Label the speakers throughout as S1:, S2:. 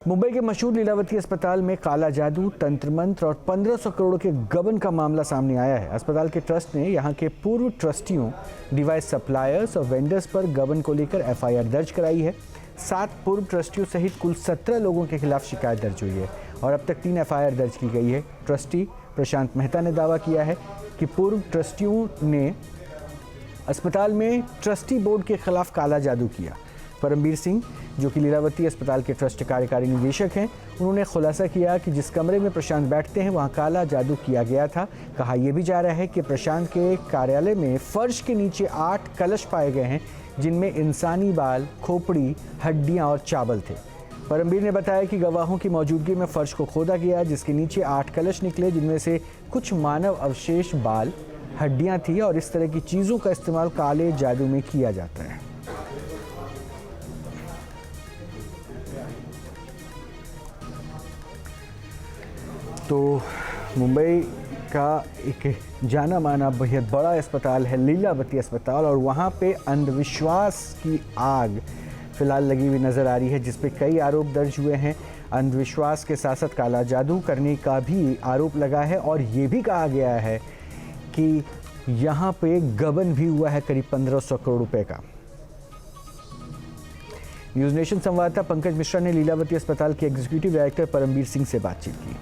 S1: मुंबई के मशहूर लीलावती अस्पताल में काला जादू, तंत्र मंत्र और 1500 करोड़ के गबन का मामला सामने आया है। अस्पताल के ट्रस्ट ने यहां के पूर्व ट्रस्टियों, डिवाइस सप्लायर्स और वेंडर्स पर गबन को लेकर एफआईआर दर्ज कराई है। 7 पूर्व ट्रस्टियों सहित कुल 17 लोगों के खिलाफ शिकायत दर्ज हुई है और अब तक 3 एफआईआर दर्ज की गई है। ट्रस्टी प्रशांत मेहता ने दावा किया है कि पूर्व ट्रस्टियों ने अस्पताल में ट्रस्टी बोर्ड के खिलाफ काला जादू किया। परमबीर सिंह, जो कि लीलावती अस्पताल के ट्रस्ट कार्यकारी निदेशक हैं, उन्होंने खुलासा किया कि जिस कमरे में प्रशांत बैठते हैं वहां काला जादू किया गया था। कहा यह भी जा रहा है कि प्रशांत के कार्यालय में फर्श के नीचे 8 कलश पाए गए हैं, जिनमें इंसानी बाल, खोपड़ी, हड्डियां और चावल थे। परमबीर ने बताया कि गवाहों की मौजूदगी में फर्श को खोदा गया, जिसके नीचे 8 कलश निकले, जिनमें से कुछ मानव अवशेष, बाल, हड्डियां थी और इस तरह की चीज़ों का इस्तेमाल काले जादू में किया जाता है। तो मुंबई का एक जाना माना बेहद बड़ा अस्पताल है लीलावती अस्पताल, और वहाँ पे अंधविश्वास की आग फिलहाल लगी हुई नज़र आ रही है, जिस पे कई आरोप दर्ज हुए हैं। अंधविश्वास के साथ साथ काला जादू करने का भी आरोप लगा है और ये भी कहा गया है कि यहाँ पे गबन भी हुआ है करीब 1500 करोड़ रुपए का। न्यूज़ नेशन संवाददाता पंकज मिश्रा ने लीलावती अस्पताल के एग्जीक्यूटिव डायरेक्टर परमबीर सिंह से बातचीत की।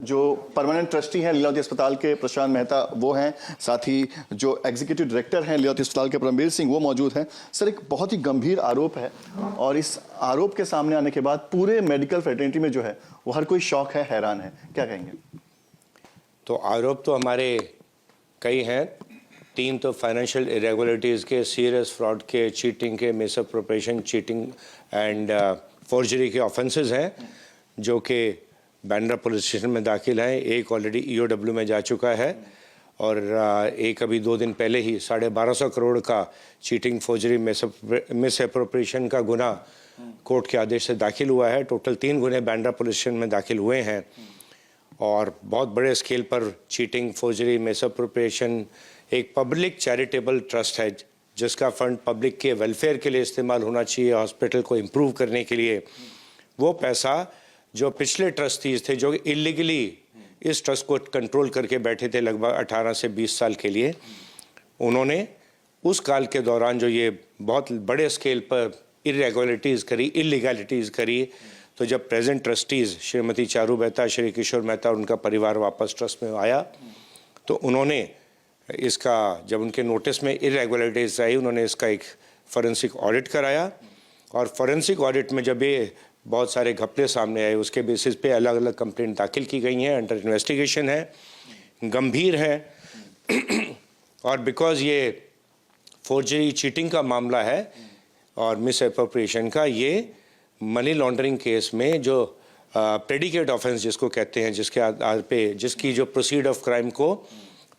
S2: जो परमानेंट ट्रस्टी हैं लीलावती अस्पताल के प्रशांत मेहता वो हैं, साथ ही जो एग्जीक्यूटिव डायरेक्टर हैं लीलावती अस्पताल के परमबीर सिंह वो मौजूद हैं। सर, एक बहुत ही गंभीर आरोप है और इस आरोप के सामने आने के बाद पूरे मेडिकल फ्रेटर्निटी में जो है वो हर कोई शौक है, हैरान है, क्या कहेंगे?
S3: तो आरोप तो हमारे कई हैं। 3 तो फाइनेंशियल इरेगुलरिटीज़ के, सीरियस फ्रॉड के, चीटिंग के, मिसअप्रोप्रिएशन, चीटिंग एंड फोर्जरी के ऑफेंसेस हैं, जो कि बांद्रा पुलिस स्टेशन में दाखिल हैं। एक ऑलरेडी ईओडब्ल्यू में जा चुका है और एक अभी 2 दिन पहले ही 1250 करोड़ का चीटिंग, फोर्जरी, मिसअप्रोप्रिएशन का गुना कोर्ट के आदेश से दाखिल हुआ है। टोटल 3 गुने बांद्रा पुलिस स्टेशन में दाखिल हुए हैं और बहुत बड़े स्केल पर चीटिंग, फोर्जरी, मिसअप्रोप्रिएशन। एक पब्लिक चैरिटेबल ट्रस्ट है जिसका फंड पब्लिक के वेलफेयर के लिए इस्तेमाल होना चाहिए, हॉस्पिटल को इम्प्रूव करने के लिए। वो पैसा जो पिछले ट्रस्टीज थे, जो इलीगली इस ट्रस्ट को कंट्रोल करके बैठे थे लगभग 18 से 20 साल के लिए, उन्होंने उस काल के दौरान जो ये बहुत बड़े स्केल पर इरेगुलरिटीज़ करी, इलीगैलिटीज़ करी, तो जब प्रेजेंट ट्रस्टीज़ श्रीमती चारू मेहता, श्री किशोर मेहता और उनका परिवार वापस ट्रस्ट में आया, तो उन्होंने इसका, जब उनके नोटिस में इरेगुलरिटीज़ आई, उन्होंने इसका एक फॉरेंसिक ऑडिट कराया और फॉरेंसिक ऑडिट में जब ये बहुत सारे घपले सामने आए, उसके बेसिस पे अलग अलग कंप्लेंट दाखिल की गई हैं, अंडर इन्वेस्टिगेशन है, गंभीर है और बिकॉज ये फोर्जरी, चीटिंग का मामला है और मिसअप्रोप्रिएशन का, ये मनी लॉन्ड्रिंग केस में जो प्रेडिकेट ऑफेंस जिसको कहते हैं, जिसके आधार पे जिसकी जो प्रोसीड ऑफ क्राइम को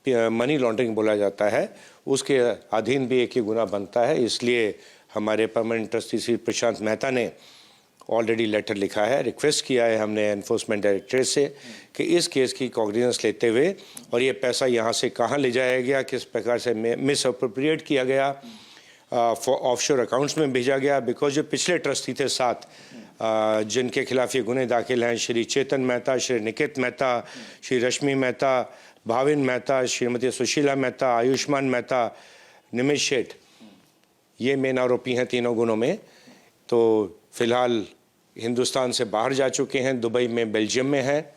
S3: मनी लॉन्ड्रिंग बोला जाता है, उसके अधीन भी एक ही गुना बनता है। इसलिए हमारे परमानेंट ट्रस्टी श्री प्रशांत मेहता ने ऑलरेडी लेटर लिखा है, रिक्वेस्ट किया है हमने एनफोर्समेंट डायरेक्टरेट से कि इस केस की कॉग्निजेंस लेते हुए और ये पैसा यहाँ से कहाँ ले जाया गया, किस प्रकार से मिसअप्रोप्रिएट किया गया, ऑफशोर अकाउंट्स में भेजा गया। बिकॉज जो पिछले ट्रस्टी थे 7 जिनके खिलाफ ये गुने दाखिल हैं, श्री चेतन मेहता, श्री निकित मेहता, श्री रश्मि मेहता, भाविन मेहता, श्रीमती सुशीला मेहता, आयुष्मान मेहता, निमिष शेठ, ये मेन आरोपी हैं तीनों गुनों में। तो फिलहाल हिंदुस्तान से बाहर जा चुके हैं, दुबई में, बेल्जियम में हैं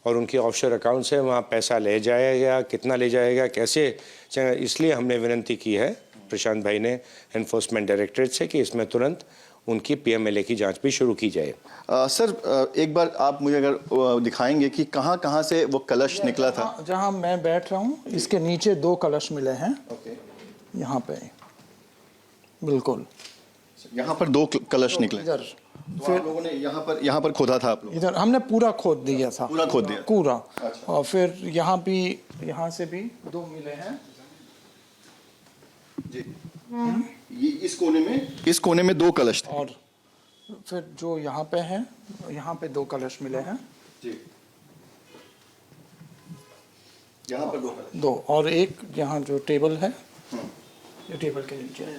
S3: और उनके ऑफशोर अकाउंट्स हैं, वहाँ पैसा ले जाया गया, कितना ले जाएगा, कैसे, इसलिए हमने विनती की है प्रशांत भाई ने एनफोर्समेंट डायरेक्टरेट से कि इसमें तुरंत उनकी पीएमएलए की जांच भी शुरू की जाए।
S2: सर, एक बार आप मुझे अगर दिखाएंगे कि कहाँ कहाँ से वो कलश निकला था?
S4: जहाँ मैं बैठ रहा हूँ इसके नीचे 2 कलश मिले हैं। यहाँ पे बिल्कुल
S2: यहाँ पर 2 कलश निकले।
S4: इधर
S2: तो फिर आप लोगों ने यहाँ पर खोदा था? आप लोग
S4: इधर हमने पूरा खोद दिया था,
S2: पूरा खोद दिया
S4: पूरा।
S2: अच्छा।
S4: और फिर यहाँ भी, यहाँ से भी 2 मिले हैं
S2: जी। ये इस कोने में 2 कलश थे
S4: और फिर जो यहाँ पे है, यहाँ पे 2 कलश मिले हैं
S2: जी। यहाँ पर 2 कलश,
S4: 2, और एक यहाँ जो टेबल है, ये टेबल के नीचे है।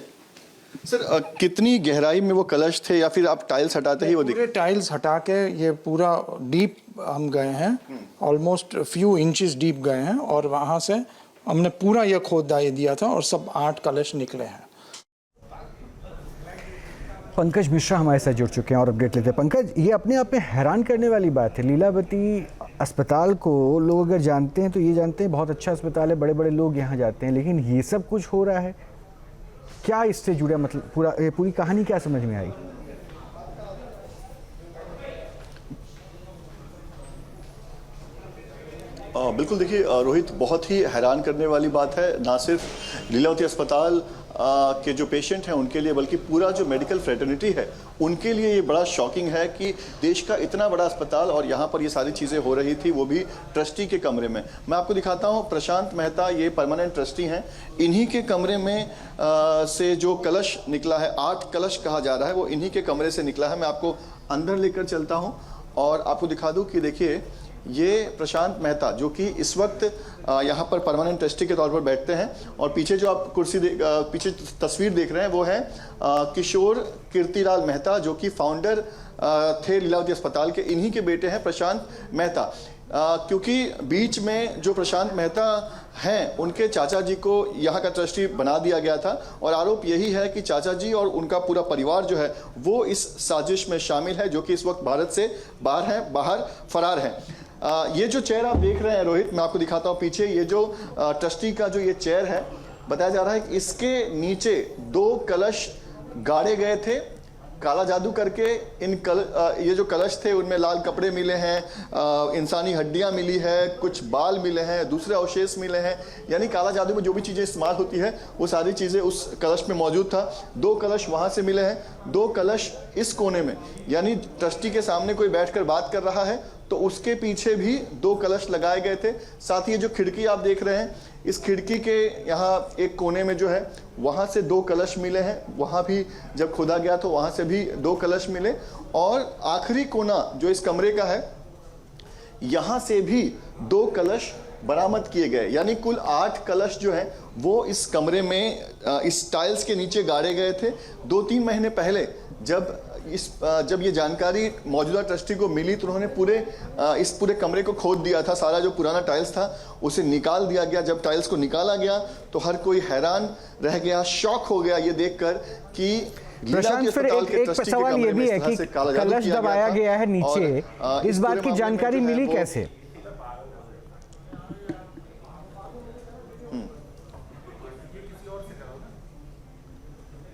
S2: सर कितनी गहराई में वो कलश थे या फिर आप टाइल्स हटाते ही वो
S4: पूरे टाइल्स हटा के ये पूरा डीप हम गए हैं, ऑलमोस्ट फ्यू इंचेस डीप गए हैं और वहाँ से हमने पूरा ये खोदाई दिया था और सब 8 कलश निकले हैं।
S1: पंकज मिश्रा हमारे साथ जुड़ चुके हैं और अपडेट लेते हैं। पंकज, ये अपने आप में हैरान करने वाली बात है। लीलावती अस्पताल को लोग अगर जानते हैं तो ये जानते हैं बहुत अच्छा अस्पताल है, बड़े बड़े लोग यहाँ जाते हैं, लेकिन ये सब कुछ हो रहा है, क्या इससे जुड़ा मतलब पूरी कहानी क्या समझ में आई?
S2: बिल्कुल, देखिए रोहित, बहुत ही हैरान करने वाली बात है, ना सिर्फ लीलावती अस्पताल के जो पेशेंट हैं उनके लिए, बल्कि पूरा जो मेडिकल फ्रेटर्निटी है उनके लिए ये बड़ा शॉकिंग है कि देश का इतना बड़ा अस्पताल और यहाँ पर ये सारी चीज़ें हो रही थी, वो भी ट्रस्टी के कमरे में। मैं आपको दिखाता हूँ, प्रशांत मेहता ये परमानेंट ट्रस्टी हैं, इन्हीं के कमरे में से जो कलश निकला है, 8 कलश कहा जा रहा है, वो इन्हीं के कमरे से निकला है। मैं आपको अंदर लेकर चलता हूँ और आपको दिखा दूँ कि देखिए ये प्रशांत मेहता जो कि इस वक्त यहाँ पर परमानेंट ट्रस्टी के तौर पर बैठते हैं, और पीछे जो आप पीछे तस्वीर देख रहे हैं वो है किशोर कीर्तिलाल मेहता, जो कि फाउंडर थे लीलावती अस्पताल के, इन्हीं के बेटे हैं प्रशांत मेहता। क्योंकि बीच में जो प्रशांत मेहता हैं उनके चाचा जी को यहाँ का ट्रस्टी बना दिया गया था, और आरोप यही है कि चाचा जी और उनका पूरा परिवार जो है वो इस साजिश में शामिल है, जो कि इस वक्त भारत से बाहर फरार हैं। ये जो चेयर आप देख रहे हैं रोहित, मैं आपको दिखाता हूँ पीछे, ये जो ट्रस्टी का जो ये चेयर है, बताया जा रहा है कि इसके नीचे 2 कलश गाड़े गए थे काला जादू करके। ये जो कलश थे उनमें लाल कपड़े मिले हैं, इंसानी हड्डियां मिली है, कुछ बाल मिले हैं, दूसरे अवशेष मिले हैं, यानी काला जादू में जो भी चीज़ें इस्तेमाल होती है वो सारी चीज़ें उस कलश में मौजूद था। 2 कलश वहाँ से मिले हैं, 2 कलश इस कोने में, यानी ट्रस्टी के सामने कोई बैठकर बात कर रहा है तो उसके पीछे भी 2 कलश लगाए गए थे। साथ ही ये जो खिड़की आप देख रहे हैं, इस खिड़की के यहाँ एक कोने में जो है वहाँ से 2 कलश मिले हैं, वहाँ भी जब खोदा गया तो वहाँ से भी 2 कलश मिले, और आखिरी कोना जो इस कमरे का है यहाँ से भी 2 कलश बरामद किए गए, यानी कुल 8 कलश जो हैं वो इस कमरे में इस टाइल्स के नीचे गाड़े गए थे। 2-3 महीने पहले जब ये जानकारी मौजूदा ट्रस्टी को मिली तो उन्होंने इस पूरे कमरे को खोद दिया था, सारा जो पुराना टाइल्स था उसे निकाल दिया गया। जब टाइल्स को निकाला गया तो हर कोई हैरान रह गया, शॉक हो गया ये देखकर कि
S1: प्रशांत, फिर एक सवाल ये भी है कि कलश दबाया गया है नीचे, इस बात की जानकारी मिली कैसे?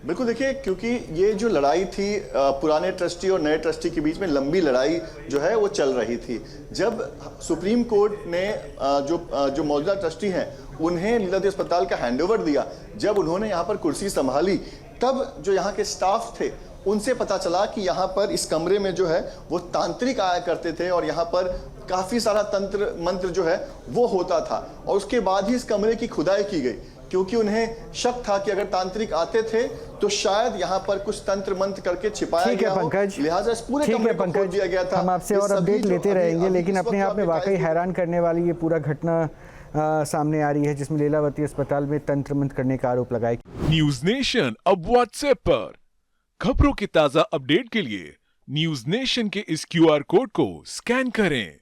S2: बिल्कुल, देखिए, क्योंकि ये जो लड़ाई थी पुराने ट्रस्टी और नए ट्रस्टी के बीच में, लंबी लड़ाई जो है वो चल रही थी। जब सुप्रीम कोर्ट ने जो मौजूदा ट्रस्टी हैं उन्हें लीलावती अस्पताल का हैंडओवर दिया, जब उन्होंने यहाँ पर कुर्सी संभाली, तब जो यहाँ के स्टाफ थे उनसे पता चला कि यहाँ पर इस कमरे में जो है वो तांत्रिक आया करते थे और यहाँ पर काफ़ी सारा तंत्र मंत्र जो है वो होता था, और उसके बाद ही इस कमरे की खुदाई की गई, क्योंकि उन्हें शक था कि अगर तांत्रिक आते थे तो शायद यहाँ पर कुछ तंत्र मंत्र करके छिपाया गया हो, लिहाजा इस पूरे कमरे को खोद दिया गया था।
S1: हम आपसे और अपडेट लेते रहेंगे, लेकिन अपने आप में वाकई हैरान करने वाली ये पूरा घटना सामने आ रही है, जिसमें लीलावती अस्पताल में तंत्र मंत्र करने का आरोप लगाया।
S5: न्यूज नेशन अब व्हाट्सएप पर खबरों की ताजा अपडेट के लिए न्यूज नेशन के इस QR कोड को स्कैन करें।